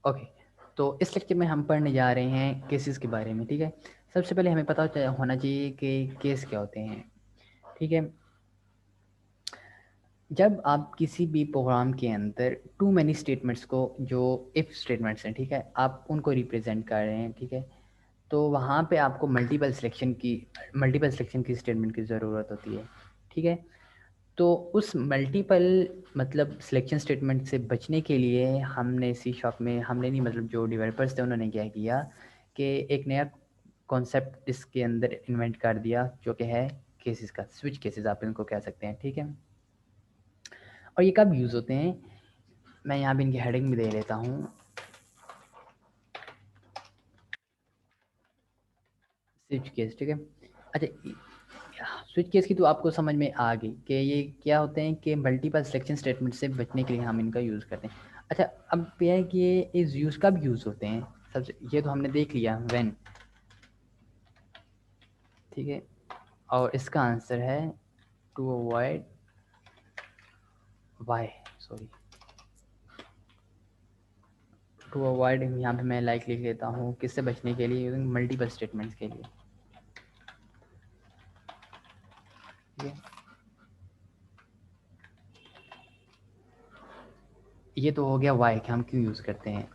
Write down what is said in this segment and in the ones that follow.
Okay, तो इस lecture में हम पढ़ने जा रहे हैं केसेस के बारे में। ठीक है, सबसे पहले हमें पता होना चाहिए कि केस क्या होते हैं। ठीक है, जब आप किसी भी प्रोग्राम के अंदर टू मैनी स्टेटमेंट्स को, जो इफ़ स्टेटमेंट्स हैं, ठीक है, आप उनको रिप्रेजेंट कर रहे हैं, ठीक है, तो वहाँ पे आपको मल्टीपल सिलेक्शन की स्टेटमेंट की ज़रूरत होती है। ठीक है, तो उस मल्टीपल मतलब सिलेक्शन स्टेटमेंट से बचने के लिए हमने सी शॉप में, हमने नहीं मतलब जो डेवलपर्स थे उन्होंने क्या किया कि एक नया कॉन्सेप्ट इसके अंदर इन्वेंट कर दिया, जो कि है केसेस का, स्विच केसेस आप इनको कह सकते हैं। ठीक है, और ये कब यूज़ होते हैं, मैं यहाँ भी इनकी हेडिंग भी दे लेता हूँ, स्विच केस। ठीक है, अच्छा, स्विच केस की तो आपको समझ में आ गई कि ये क्या होते हैं कि मल्टीपल सिलेक्शन स्टेटमेंट से बचने के लिए हम इनका यूज़ करते हैं। अच्छा, अब यह है कि ये इस यूज़ कब यूज़ होते हैं, सबसे ये तो हमने देख लिया व्हेन। ठीक है, और इसका आंसर है to avoid y, sorry, to avoid, यहाँ पे मैं लाइक लिख लेता हूँ, किससे बचने के लिए, यूजिंग मल्टीपल स्टेटमेंट्स के लिए। ठीक है, ये तो हो गया वाई कि हम क्यों यूज़ करते हैं,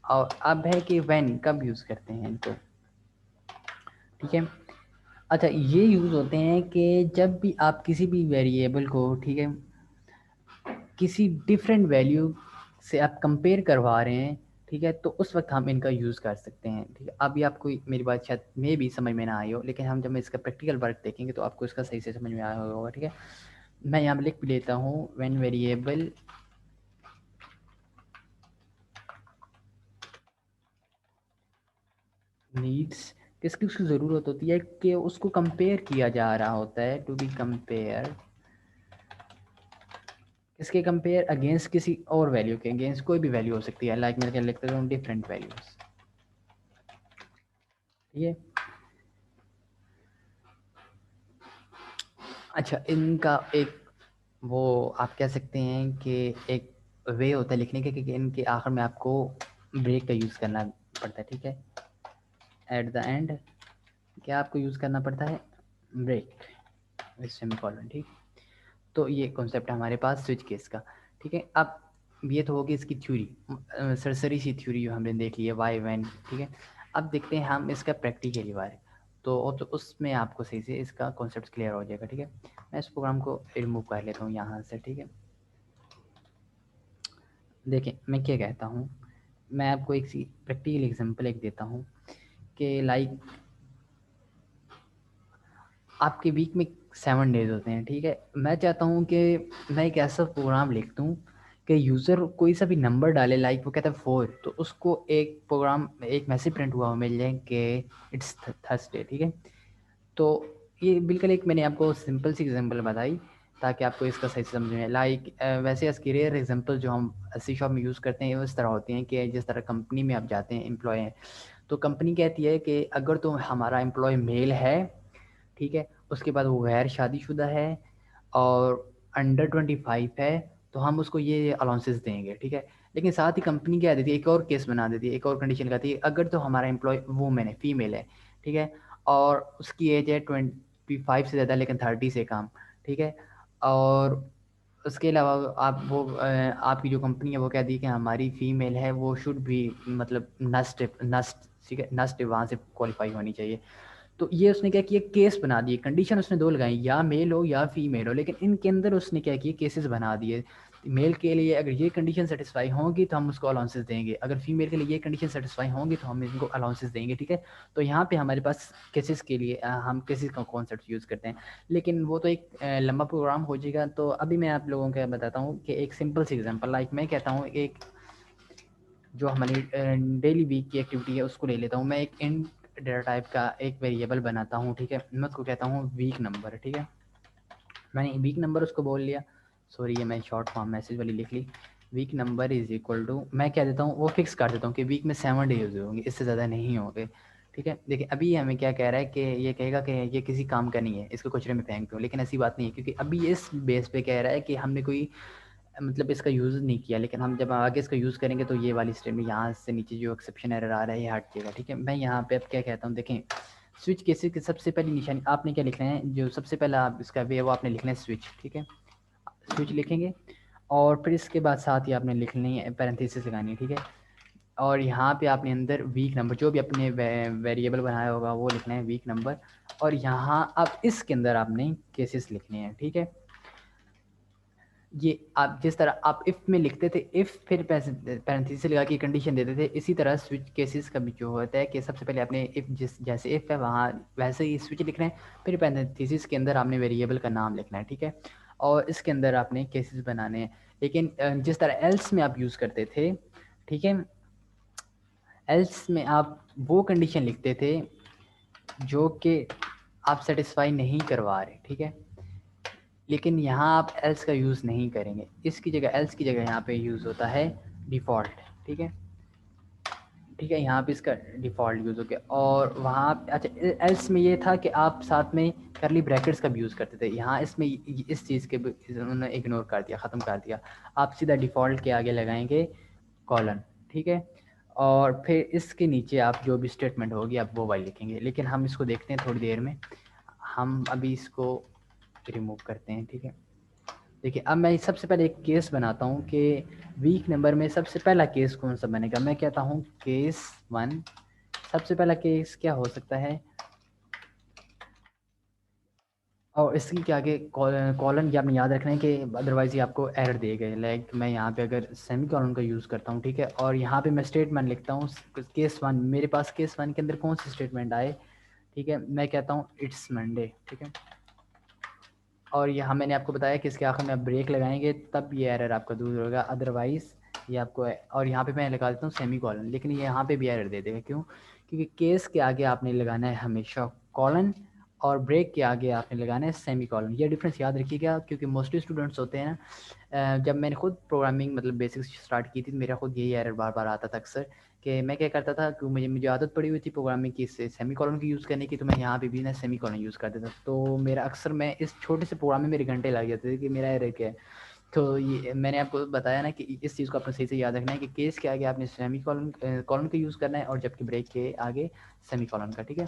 और अब है कि व्हेन कब यूज़ करते हैं इनको। ठीक है, अच्छा, ये यूज़ होते हैं कि जब भी आप किसी भी वेरिएबल को, ठीक है, किसी डिफरेंट वैल्यू से आप कंपेयर करवा रहे हैं, ठीक है, तो उस वक्त हम इनका यूज़ कर सकते हैं। ठीक है, अभी आपको मेरी बात शायद में भी समझ में ना आई हो, लेकिन हम जब इसका प्रैक्टिकल वर्क देखेंगे तो आपको इसका सही से समझ में आया होगा। ठीक है, मैं यहाँ लिख भी लेता हूँ, व्हेन वेरिएबल नीड्स, किसकी उसकी ज़रूरत होती है कि उसको कंपेयर किया जा रहा होता है, टू बी कंपेयर, इसके कंपेयर अगेंस्ट किसी और वैल्यू के, अगेंस्ट कोई भी वैल्यू हो सकती है, लाइक मैं क्या लिख देता हूँ, डिफरेंट वैल्यूज। ठीक है, अच्छा, इनका एक वो आप कह सकते हैं कि एक वे होता है लिखने के कि इनके आखिर में आपको ब्रेक का यूज़ करना पड़ता है। ठीक है, एट द एंड क्या आपको यूज़ करना पड़ता है, ब्रेक सेमीकोलन। ठीक, तो ये कॉन्सेप्ट है हमारे पास स्विच केस का। ठीक है, अब ये तो होगी इसकी थ्योरी, सरसरी सी थ्योरी जो हमने देख ली है, वाई वैन। ठीक है, अब देखते हैं हम इसका प्रैक्टिकली बारे, तो उसमें आपको सही से इसका कॉन्सेप्ट क्लियर हो जाएगा। ठीक है, मैं इस प्रोग्राम को रिमूव कर लेता हूँ यहाँ से। ठीक है, देखें मैं क्या कहता हूँ, मैं आपको एक सी प्रैक्टिकल एग्जांपल एक देता हूँ कि लाइक आपके वीक में 7 डेज होते हैं। ठीक है, मैं चाहता हूँ कि मैं एक ऐसा प्रोग्राम लिख दूँ कि यूज़र कोई सा भी नंबर डाले, लाइक वो कहता है 4, तो उसको एक प्रोग्राम, एक मैसेज प्रिंट हुआ मिल जाए कि इट्स थर्सडे। ठीक है, तो ये बिल्कुल एक मैंने आपको सिंपल सी एग्जांपल बताई ताकि आपको इसका सही समझ में, लाइक वैसे एज रेयर एग्जांपल जो हम सी शॉप में यूज़ करते हैं वो इस तरह होती हैं कि जिस तरह कंपनी में आप जाते हैं, एम्प्लॉय हैं, तो कंपनी कहती है कि अगर तो हमारा एम्प्लॉय मेल है, ठीक है, उसके बाद वो गैर शादीशुदा है और अंडर 25 है, तो हम उसको ये अलाउंसेस देंगे। ठीक है, लेकिन साथ ही कंपनी क्या देती है, एक और केस बना देती है, एक और कंडीशन कहती है, अगर तो हमारा एम्प्लॉय वूमेन है, फीमेल है, ठीक है, और उसकी एज है 25 से ज़्यादा लेकिन 30 से कम। ठीक है, और उसके अलावा आप वो आपकी जो कंपनी है वो कहती है कि हमारी फीमेल है, वो शुड भी मतलब नस्ट नस्ट, ठीक है, नस्ट वहाँ से क्वालिफाई होनी चाहिए। तो ये उसने क्या किया, केस बना दिए, कंडीशन उसने दो लगाई, या मेल हो या फीमेल हो, लेकिन इनके अंदर उसने क्या किया, केसेस बना दिए। मेल के लिए अगर ये कंडीशन सेटिस्फाई होंगी तो हम उसको अलाउंसेस देंगे, अगर फीमेल के लिए ये कंडीशन सेटिस्फाई होंगी तो हम इनको अलाउंसेस देंगे। ठीक है, तो यहाँ पे हमारे पास केसेस के लिए हम केसेस का कॉन्सेप्ट यूज़ करते हैं, लेकिन वो तो एक लंबा प्रोग्राम हो जाएगा। तो अभी मैं आप लोगों को बताता हूँ कि एक सिंपल सी एग्जाम्पल, लाइक मैं कहता हूँ एक जो हमारी डेली वीक की एक्टिविटी है उसको ले लेता हूँ, मैं एक इंट डेटा टाइप का एक वेरिएबल बनाता हूँ। ठीक है, मैं उसको कहता हूँ वीक नंबर। ठीक है, मैंने वीक नंबर उसको बोल लिया, सॉरी ये मैं शॉर्ट फॉर्म मैसेज वाली लिख ली, weak number is equal to, मैं क्या देता हूँ वो फिक्स कर देता हूँ कि वीक में 7 डेज होंगे, इससे ज़्यादा नहीं होंगे। ठीक है, देखिए अभी हमें क्या कह रहा है कि ये कहेगा कि ये किसी काम का नहीं है, इसको कचरे में फेंक दो, लेकिन ऐसी बात नहीं है, क्योंकि अभी इस बेस पे कह रहा है कि हमने कोई मतलब इसका यूज़ नहीं किया, लेकिन हम जब आगे इसका यूज़ करेंगे तो ये वाली स्टेटमेंट यहाँ से नीचे जो एक्सेप्शन एरर आ रहा है ये हट जाएगा। ठीक है, मैं यहाँ पे अब क्या कहता हूँ, देखें स्विच केसेस की सबसे पहली निशानी आपने क्या लिखना है, जो सबसे पहला आप इसका वे वो आपने लिखना है स्विच। ठीक है, स्विच लिखेंगे और फिर इसके बाद साथ ही आपने लिखनी है पैरेंथेसिस लगानी है। ठीक है, और यहाँ पे आपने अंदर वीक नंबर जो भी अपने वेरिएबल बनाया होगा वो लिखना है वीक नंबर, और यहाँ अब इसके अंदर आपने केसेस लिखने हैं। ठीक है, ये आप जिस तरह आप इफ़ में लिखते थे, इफ़ फिर पैरेंथेसिस लगा के कंडीशन देते थे, इसी तरह स्विच केसेस का भी जो होता है कि सबसे पहले आपने इफ़ जिस जैसे इफ़ है वहाँ वैसे ही स्विच लिखना है, फिर पैरेंथेसिस के अंदर आपने वेरिएबल का नाम लिखना है। ठीक है, और इसके अंदर आपने केसेस बनाने हैं, लेकिन जिस तरह एल्स में आप यूज़ करते थे, ठीक है, एल्स में आप वो कंडीशन लिखते थे जो कि आप सेटिस्फाई नहीं करवा रहे। ठीक है, लेकिन यहाँ आप एल्स का यूज़ नहीं करेंगे, इसकी जगह एल्स की जगह यहाँ पे यूज़ होता है डिफ़ॉल्ट। ठीक है, ठीक है, यहाँ पे इसका डिफ़ॉल्ट यूज़ हो गया। और वहाँ अच्छा एल्स में ये था कि आप साथ में करली ब्रैकेट्स का भी यूज़ करते थे, यहाँ इसमें इस चीज़ के उन्होंने इग्नोर कर दिया, ख़त्म कर दिया। आप सीधा डिफ़ॉल्ट के आगे लगाएंगे कॉलन। ठीक है, और फिर इसके नीचे आप जो भी स्टेटमेंट होगी आप वो वाली लिखेंगे, लेकिन हम इसको देखते हैं थोड़ी देर में। हम अभी इसको रिमूव करते हैं। ठीक है, देखिए अब मैं सबसे पहले एक केस बनाता हूँ कि वीक नंबर में सबसे पहला केस कौन सा बनेगा। मैं कहता हूँ केस 1। सबसे पहला केस क्या हो सकता है, और इसकी के आगे कॉलन ये आपने याद रखना है कि अदरवाइज़ ये आपको एरर देगा। लाइक मैं यहाँ पे अगर सेमी कॉलन का यूज़ करता हूँ, ठीक है, और यहाँ पे मैं स्टेटमेंट लिखता हूँ केस 1। मेरे पास केस 1 के अंदर कौन सी स्टेटमेंट आए, ठीक है, मैं कहता हूँ इट्स मंडे। ठीक है, और यहाँ मैंने आपको बताया कि इसके आखिर में आप ब्रेक लगाएंगे तब ये एरर आपका दूर होगा, अदरवाइज़ ये आपको और यहाँ पे मैं लगा देता हूँ सेमी कॉलन, लेकिन ये यहाँ पे भी एरर दे देगा। क्यों? क्योंकि केस के आगे आपने लगाना है हमेशा कॉलन, और ब्रेक के आगे आपने लगाना है सेमी कॉलन। ये डिफरेंस याद रखिएगा, क्योंकि मोस्टली स्टूडेंट्स होते हैं ना, जब मैंने खुद प्रोग्रामिंग मतलब बेसिक्स स्टार्ट की थी तो मेरा खुद यही एरर बार बार आता था अक्सर, कि मैं क्या करता था कि मुझे आदत पड़ी हुई थी प्रोग्रामिंग की इससे सेमी कॉलन की यूज़ करने की, तो मैं यहाँ पे भी ना सेमी कॉलन यूज़ करता था। तो मेरा अक्सर मैं इस छोटे से प्रोग्राम में मेरे घंटे लग जाते थे कि मेरा एरर क्या है। तो ये मैंने आपको बताया ना कि इस चीज़ को आपने सही से याद रखना है कि केस के आगे आपने सेमी कॉलन कॉलन का यूज़ करना है, और जबकि ब्रेक के आगे सेमी कॉलन का। ठीक है,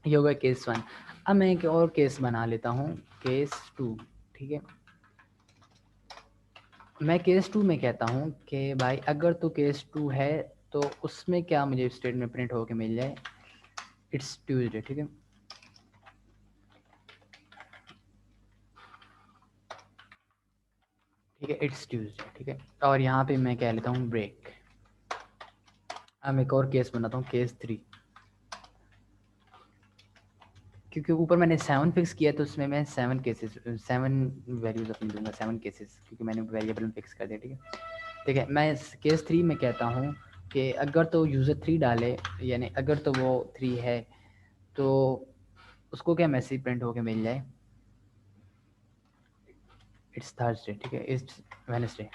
ये होगा केस 1। अब मैं एक और केस बना लेता हूँ, केस 2। ठीक है, मैं केस 2 में कहता हूँ कि भाई अगर तो केस 2 है तो उसमें क्या मुझे स्टेटमेंट प्रिंट होके मिल जाए, इट्स ट्यूजडे। ठीक है, ठीक है, इट्स ट्यूजडे। ठीक है, और यहाँ पे मैं कह लेता हूँ ब्रेक। अब एक और केस बनाता हूँ, केस 3। क्योंकि ऊपर मैंने 7 फिक्स किया तो उसमें मैं 7 केसेस 7 वैल्यूज अपनी दूंगा, 7 केसेस, क्योंकि मैंने वेरिएबल में फिक्स कर दिया। ठीक है, ठीक है, मैं केस 3 में कहता हूँ कि अगर तो यूज़र 3 डाले, यानी अगर तो वो 3 है तो उसको क्या मैसेज प्रिंट होके मिल जाए, इट्स थर्सडे। ठीक है, इट्स वेडनेसडे।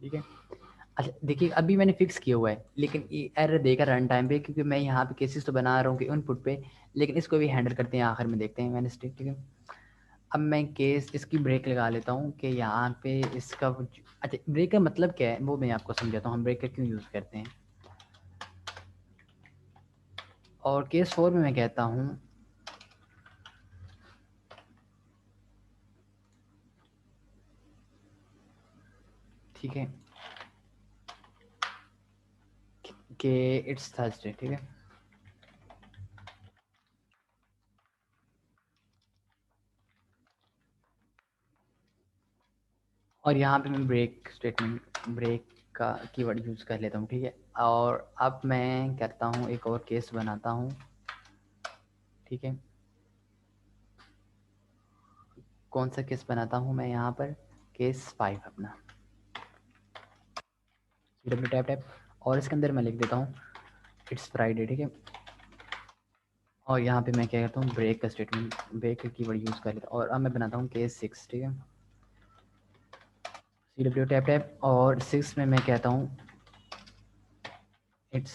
ठीक है, अच्छा देखिए अभी मैंने फिक्स किया हुआ है, लेकिन ये एरर देगा रन टाइम पे, क्योंकि मैं यहाँ पे केसेस तो बना रहा हूँ कि इनपुट पे, लेकिन इसको भी हैंडल करते हैं आखिर में, देखते हैं वेडनेसडे। ठीक है, अब मैं केस इसकी ब्रेक लगा लेता हूँ कि यहाँ पे इसका अच्छा ब्रेक का मतलब क्या है वो मैं आपको समझाता हूँ, हम ब्रेक का क्यों यूज़ करते हैं। और केस 4 में मैं कहता हूँ, ठीक है, कि इट्स थर्सडे। ठीक है, और यहाँ पे मैं ब्रेक स्टेटमेंट ब्रेक का कीवर्ड यूज़ कर लेता हूँ। ठीक है, और अब मैं करता हूँ एक और केस बनाता हूँ। ठीक है, कौन सा केस बनाता हूँ मैं यहाँ पर, केस 5 अपना, डब्ल्यू टैप टैप, और इसके अंदर मैं लिख देता हूँ इट्स फ्राइडे। ठीक है, और यहाँ पे मैं क्या करता हूँ ब्रेक का स्टेटमेंट ब्रेक का कीवर्ड यूज़ कर लेता हूँ, और अब मैं बनाता हूँ केस 6। ठीक है, सी डब्ल्यू टैप टैप, और 6 में मैं कहता हूँ इट्स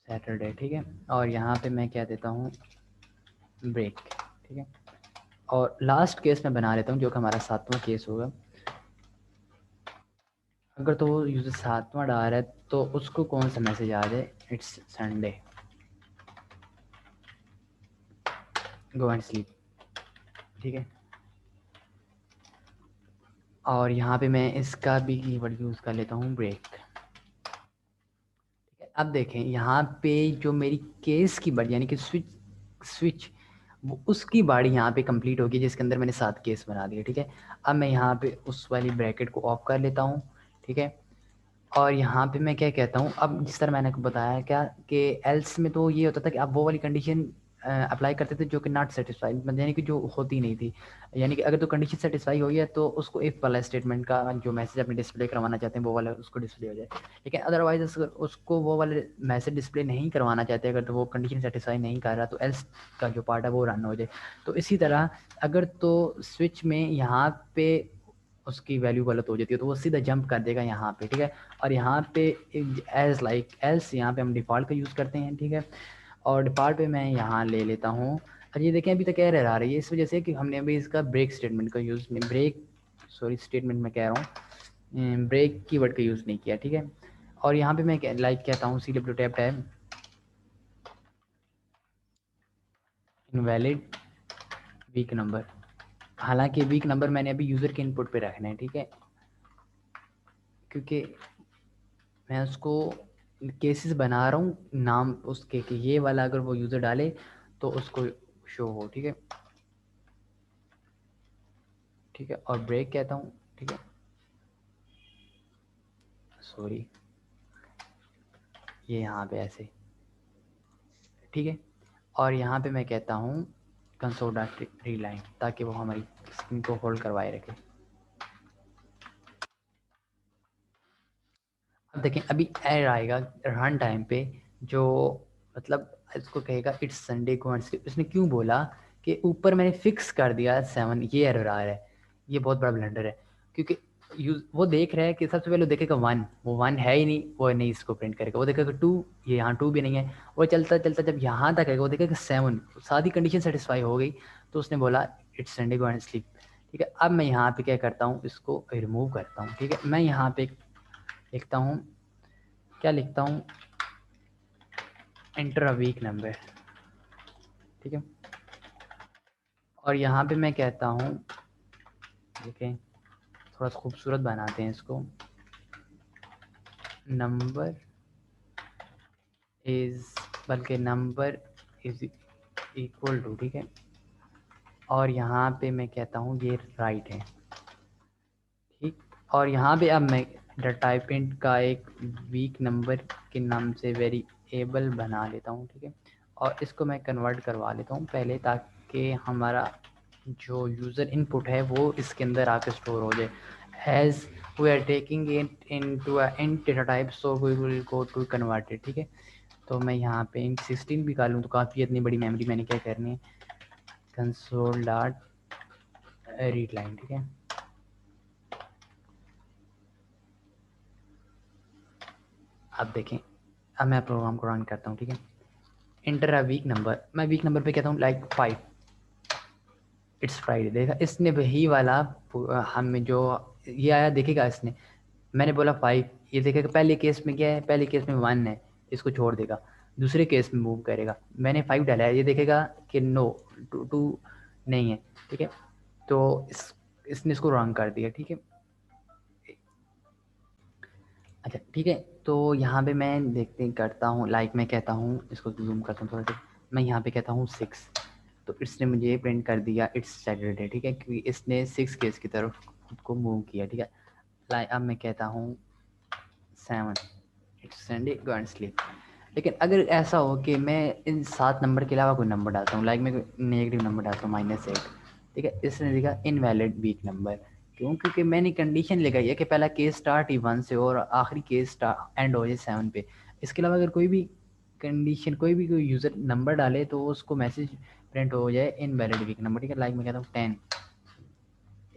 सैटरडे। ठीक है, और यहाँ पे मैं क्या देता हूँ ब्रेक। ठीक है, और लास्ट केस मैं बना लेता हूँ जो कि हमारा 7वां केस होगा। अगर तो वो यूज़र 7वां डाल रहा है तो उसको कौन सा मैसेज आ जाए, it's Sunday, go and sleep, ठीक है। और यहाँ पे मैं इसका भी कीवर्ड यूज़ कर लेता हूँ ब्रेक। अब देखें यहाँ पे जो मेरी केस की बारी यानी कि स्विच स्विच वो उसकी बारी यहाँ पे कंप्लीट होगी जिसके अंदर मैंने 7 केस बना दिए, ठीक है। अब मैं यहाँ पे उस वाली ब्रैकेट को ऑफ कर लेता हूँ, ठीक है। और यहाँ पे मैं क्या कहता हूँ, अब जिस तरह मैंने बताया क्या कि एल्स में तो ये होता था कि आप वो वाली कंडीशन अप्लाई करते थे जो कि नॉट सेटिस्फाइड, मतलब यानी कि जो होती नहीं थी। यानी कि अगर तो कंडीशन सेटिस्फाई हो गया तो उसको इफ वाला स्टेटमेंट का जो मैसेज अपने डिस्प्ले करवाना चाहते हैं वो वाला उसको डिस्प्ले हो जाए। लेकिन अदरवाइज अगर उसको वो वाले मैसेज डिस्प्ले नहीं करवाना चाहते, अगर तो वो कंडीशन सेटिस्फाई नहीं कर रहा तो एल्स का जो पार्ट है वो रन हो जाए। तो इसी तरह अगर तो स्विच में यहाँ पे उसकी वैल्यू गलत हो जाती है तो वो सीधा जंप कर देगा यहाँ पे, ठीक है। और यहाँ पे एज लाइक एल्स यहाँ पे हम डिफ़ॉल्ट का यूज़ करते हैं, ठीक है। और डिफ़ॉल्ट पे मैं यहाँ ले लेता हूँ। और ये देखें अभी तक एरर आ रही है इस वजह से कि हमने अभी इसका ब्रेक स्टेटमेंट का यूज़ नहीं, ब्रेक सॉरी स्टेटमेंट मैं कह रहा हूँ, ब्रेक कीवर्ड का यूज़ नहीं किया, ठीक है। और यहाँ पे मैं लाइक कहता हूँ CW tab tab invalid week number. हालांकि वीक नंबर मैंने अभी यूज़र के इनपुट पे रखना है, ठीक है, क्योंकि मैं उसको केसेस बना रहा हूँ नाम उसके कि ये वाला अगर वो यूज़र डाले तो उसको शो हो, ठीक है। ठीक है, और ब्रेक कहता हूँ, ठीक है, सॉरी ये यहाँ पे ऐसे, ठीक है। और यहाँ पे मैं कहता हूँ कंसोल डॉट रीलाइन ताकि वो हमारी स्क्रीन को होल्ड करवाए रखे। अब देखें अभी एरर आएगा रन टाइम पे जो मतलब इसको कहेगा इट्स संडे को एंड स्लिप। इसने क्यों बोला कि ऊपर मैंने फिक्स कर दिया 7, ये एरर आ रहा है। ये बहुत बड़ा ब्लंडर है क्योंकि वो देख रहा है कि सबसे पहले देखेगा 1, वो 1 है ही नहीं, वो नहीं इसको प्रिंट करेगा। वो देखेगा 2, ये यहाँ 2 भी नहीं है। वो चलता चलता जब यहाँ तक आएगा वो देखेगा 7, सारी कंडीशन सेटिस्फाई हो गई तो उसने बोला it's Sunday go and sleep, ठीक है। अब मैं यहाँ पे क्या करता हूँ, इसको रिमूव करता हूँ, ठीक है। मैं यहाँ पे लिखता हूँ, क्या लिखता हूँ, एंटर अ वीक नंबर, ठीक है। और यहाँ पे मैं कहता हूँ, देखें थोड़ा सा खूबसूरत बनाते हैं इसको, नंबर इज़, बल्कि नंबर इज़ इक्वल टू, ठीक है। और यहाँ पे मैं कहता हूँ ये राइट है, ठीक। और यहाँ पे अब मैं टाइप इंट का एक वीक नंबर के नाम से वेरिएबल बना लेता हूँ, ठीक है। और इसको मैं कन्वर्ट करवा लेता हूँ पहले ताकि हमारा जो यूज़र इनपुट है वो इसके अंदर आके स्टोर हो जाए। As we are taking it into a int data type so we will go to converted, ठीक है। तो मैं यहाँ पे इंट 16 भी कर लूँ तो काफ़ी इतनी बड़ी मेमोरी मैंने क्या करनी है, कंसोल डॉट रीड लाइन, ठीक है। अब देखें, अब मैं प्रोग्राम को रन करता हूँ, ठीक है। इंटर अ वीक नंबर, मैं वीक नंबर पे कहता हूँ लाइक 5, इट्स फ्राइडे। देखा इसने वही वाला हमें जो ये आया देखेगा इसने, मैंने बोला 5, ये देखेगा पहले केस में क्या है, पहले केस में 1 है, इसको छोड़ देगा, दूसरे केस में मूव करेगा। मैंने 5 डाला है, ये देखेगा कि नो 2 नहीं है, ठीक है। तो इसने इसको रॉन्ग कर दिया, ठीक है। अच्छा ठीक है, तो यहाँ पे मैं देखते करता हूँ, लाइक मैं कहता हूँ, इसको जूम करता हूँ थोड़ा सा, मैं यहाँ पे कहता हूँ 6, तो इसने मुझे प्रिंट कर दिया इट्स सैटरडे, ठीक है, क्योंकि इसने 6 केस की तरफ खुद को मूव किया, ठीक है। लाइक अब मैं कहता हूँ 7, it's Sunday go and sleep. लेकिन अगर ऐसा हो कि मैं इन 7 नंबर के अलावा कोई नंबर डालता हूँ, लाइक मैं नेगेटिव नंबर डालता हूँ -8, ठीक है, इसने लिखा इनवैलिड वीक नंबर। क्यों? क्योंकि मैंने कंडीशन लगाई है कि पहला केस स्टार्ट ही 1 से और आखिरी केस एंड हो जाए 7 पे। इसके अलावा अगर कोई भी कंडीशन कोई यूज़र नंबर डाले तो उसको मैसेज प्रिंट हो जाए इनवैलिड वीक नंबर, ठीक है। लाइक मैं कहता हूँ 10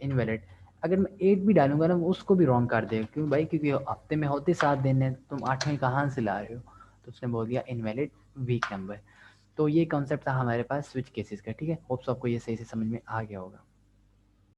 इनवैलिड। अगर मैं 8 भी डालूंगा ना वो उसको भी रॉन्ग कर देगा, क्यों भाई, क्योंकि हफ्ते में होते 7 दिन है, तुम 8वें कहाँ से ला रहे हो। तो उसने बोल दिया इनवैलिड वीक नंबर। तो ये कॉन्सेप्ट था हमारे पास स्विच केसेस का। ठीक है, होप्स आपको ये सही से समझ में आ गया होगा।